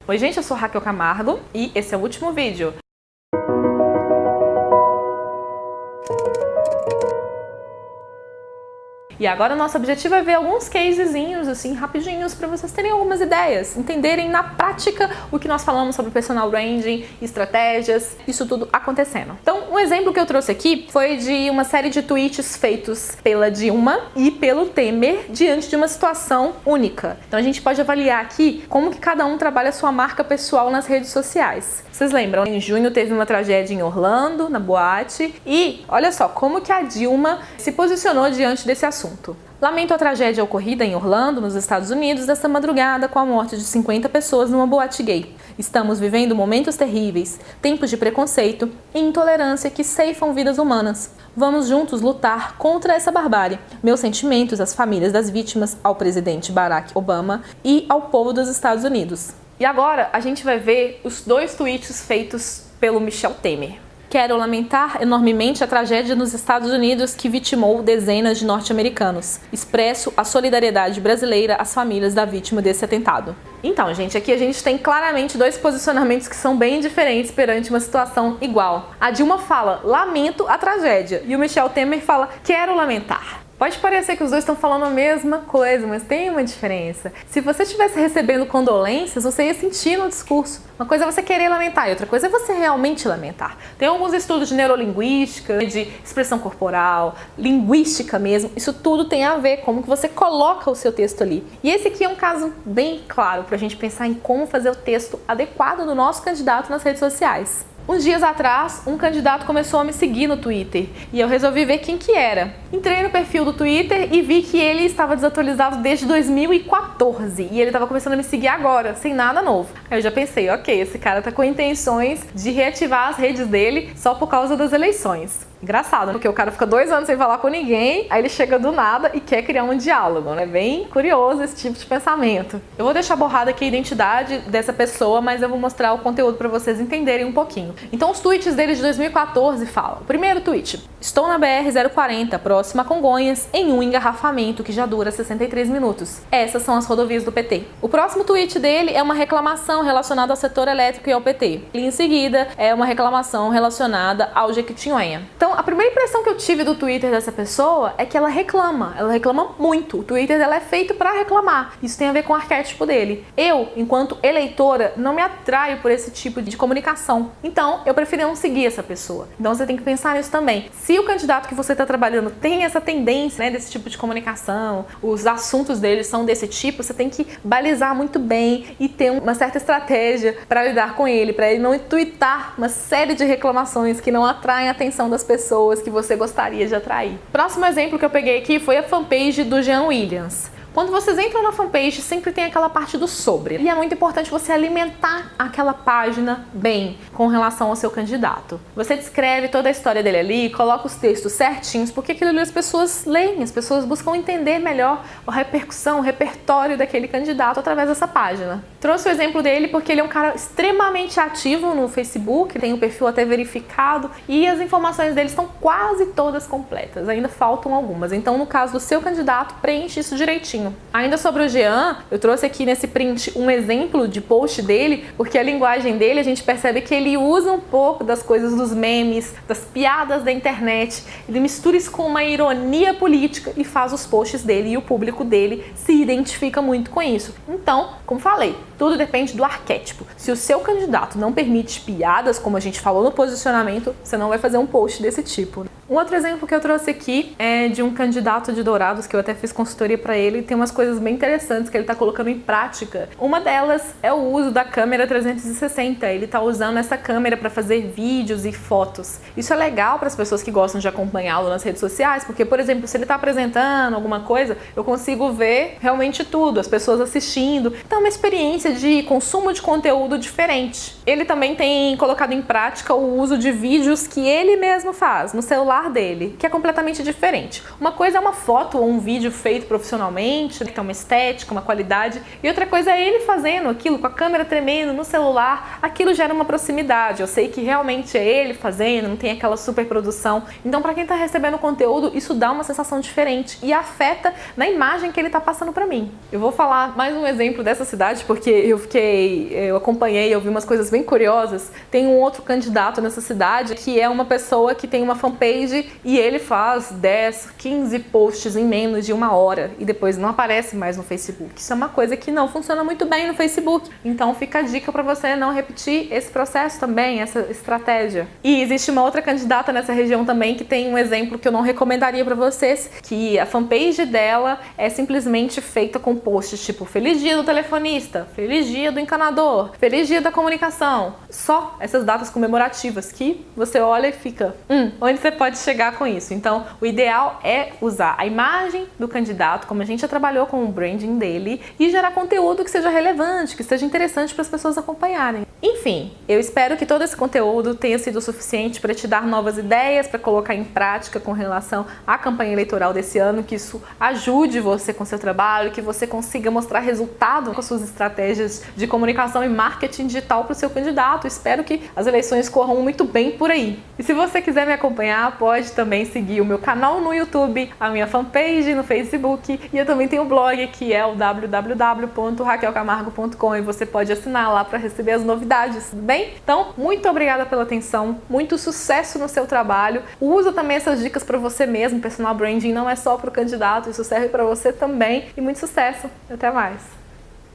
Oi gente, eu sou Raquel Camargo e esse é o último vídeo. E agora o nosso objetivo é ver alguns casezinhos, assim, rapidinhos, para vocês terem algumas ideias, entenderem na prática o que nós falamos sobre personal branding, estratégias, isso tudo acontecendo. Então, um exemplo que eu trouxe aqui foi de uma série de tweets feitos pela Dilma e pelo Temer diante de uma situação única. Então, a gente pode avaliar aqui como que cada um trabalha a sua marca pessoal nas redes sociais. Vocês lembram? Em junho teve uma tragédia em Orlando, na boate, e olha só como que a Dilma se posicionou diante desse assunto. Lamento a tragédia ocorrida em Orlando, nos Estados Unidos, desta madrugada com a morte de 50 pessoas numa boate gay. Estamos vivendo momentos terríveis, tempos de preconceito e intolerância que ceifam vidas humanas. Vamos juntos lutar contra essa barbárie. Meus sentimentos às famílias das vítimas, ao presidente Barack Obama e ao povo dos Estados Unidos. E agora a gente vai ver os dois tweets feitos pelo Michel Temer. Quero lamentar enormemente a tragédia nos Estados Unidos que vitimou dezenas de norte-americanos. Expresso a solidariedade brasileira às famílias da vítima desse atentado. Então, gente, aqui a gente tem claramente dois posicionamentos que são bem diferentes perante uma situação igual. A Dilma fala, lamento a tragédia, e o Michel Temer fala, quero lamentar. Pode parecer que os dois estão falando a mesma coisa, mas tem uma diferença. Se você estivesse recebendo condolências, você ia sentir no discurso. Uma coisa é você querer lamentar e outra coisa é você realmente lamentar. Tem alguns estudos de neurolinguística, de expressão corporal, linguística mesmo. Isso tudo tem a ver com como que você coloca o seu texto ali. E esse aqui é um caso bem claro para a gente pensar em como fazer o texto adequado do nosso candidato nas redes sociais. Uns dias atrás, um candidato começou a me seguir no Twitter e eu resolvi ver quem que era. Entrei no perfil do Twitter e vi que ele estava desatualizado desde 2014 e ele estava começando a me seguir agora, sem nada novo. Aí eu já pensei, ok, esse cara tá com intenções de reativar as redes dele só por causa das eleições. Engraçado, porque o cara fica 2 anos sem falar com ninguém, aí ele chega do nada e quer criar um diálogo, né? Bem curioso esse tipo de pensamento. Eu vou deixar borrada aqui a identidade dessa pessoa, mas eu vou mostrar o conteúdo para vocês entenderem um pouquinho. Então os tweets dele de 2014 falam. Primeiro tweet. Estou na BR-040, próxima a Congonhas, em um engarrafamento que já dura 63 minutos. Essas são as rodovias do PT. O próximo tweet dele é uma reclamação relacionada ao setor elétrico e ao PT. E em seguida é uma reclamação relacionada ao Jequitinhonha. Então, a primeira impressão que eu tive do Twitter dessa pessoa é que ela reclama muito. O Twitter dela é feito para reclamar. Isso tem a ver com o arquétipo dele. Eu, enquanto eleitora, não me atraio por esse tipo de comunicação. Então, eu preferi não seguir essa pessoa. Então, você tem que pensar nisso também. Se o candidato que você está trabalhando tem essa tendência, né, desse tipo de comunicação, os assuntos dele são desse tipo, você tem que balizar muito bem e ter uma certa estratégia para lidar com ele, para ele não tweetar uma série de reclamações que não atraem a atenção das pessoas que você gostaria de atrair. Próximo exemplo que eu peguei aqui foi a fanpage do Jean Williams. Quando vocês entram na fanpage, sempre tem aquela parte do sobre. E é muito importante você alimentar aquela página bem com relação ao seu candidato. Você descreve toda a história dele ali, coloca os textos certinhos, porque aquilo ali as pessoas leem, as pessoas buscam entender melhor a repercussão, o repertório daquele candidato através dessa página. Trouxe o exemplo dele porque ele é um cara extremamente ativo no Facebook, tem o perfil até verificado e as informações dele estão quase todas completas, ainda faltam algumas. Então, no caso do seu candidato, preenche isso direitinho. Ainda sobre o Jean, eu trouxe aqui nesse print um exemplo de post dele, porque a linguagem dele, a gente percebe que ele usa um pouco das coisas dos memes, das piadas da internet, ele mistura isso com uma ironia política e faz os posts dele e o público dele se identifica muito com isso. Então, como falei, tudo depende do arquétipo. Se o seu candidato não permite piadas, como a gente falou no posicionamento, você não vai fazer um post desse tipo. Um outro exemplo que eu trouxe aqui é de um candidato de Dourados, que eu até fiz consultoria para ele, e tem umas coisas bem interessantes que ele está colocando em prática. Uma delas é o uso da câmera 360. Ele está usando essa câmera para fazer vídeos e fotos. Isso é legal para as pessoas que gostam de acompanhá-lo nas redes sociais, porque, por exemplo, se ele está apresentando alguma coisa, eu consigo ver realmente tudo, as pessoas assistindo. Então, é uma experiência de consumo de conteúdo diferente. Ele também tem colocado em prática o uso de vídeos que ele mesmo faz no celular celular dele, que é completamente diferente. Uma coisa é uma foto ou um vídeo feito profissionalmente, que tem uma estética, uma qualidade, e outra coisa é ele fazendo aquilo com a câmera tremendo no celular. Aquilo gera uma proximidade. Eu sei que realmente é ele fazendo, não tem aquela super produção. Então, para quem está recebendo o conteúdo, isso dá uma sensação diferente e afeta na imagem que ele está passando para mim. Eu vou falar mais um exemplo dessa cidade, porque eu acompanhei, eu vi umas coisas bem curiosas. Tem um outro candidato nessa cidade que é uma pessoa que tem uma fanpage e ele faz 10, 15 posts em menos de uma hora e depois não aparece mais no Facebook. Isso é uma coisa que não funciona muito bem no Facebook. Então fica a dica para você não repetir esse processo também, essa estratégia. E existe uma outra candidata nessa região também que tem um exemplo que eu não recomendaria para vocês, que a fanpage dela é simplesmente feita com posts tipo Feliz Dia do Telefonista, Feliz Dia do Encanador, Feliz Dia da Comunicação. Só essas datas comemorativas que você olha e fica, onde você pode chegar com isso? Então, o ideal é usar a imagem do candidato, como a gente já trabalhou com o branding dele, e gerar conteúdo que seja relevante, que seja interessante para as pessoas acompanharem. Enfim, eu espero que todo esse conteúdo tenha sido suficiente para te dar novas ideias, para colocar em prática com relação à campanha eleitoral desse ano, que isso ajude você com seu trabalho, que você consiga mostrar resultado com as suas estratégias de comunicação e marketing digital para o seu candidato. Espero que as eleições corram muito bem por aí. E se você quiser me acompanhar, pode também seguir o meu canal no YouTube, a minha fanpage no Facebook, e eu também tenho um blog que é o www.raquelcamargo.com, e você pode assinar lá para receber as novidades, tudo bem? Então, muito obrigada pela atenção, muito sucesso no seu trabalho. Usa também essas dicas para você mesmo. Personal branding não é só para o candidato, isso serve para você também. E muito sucesso. Até mais.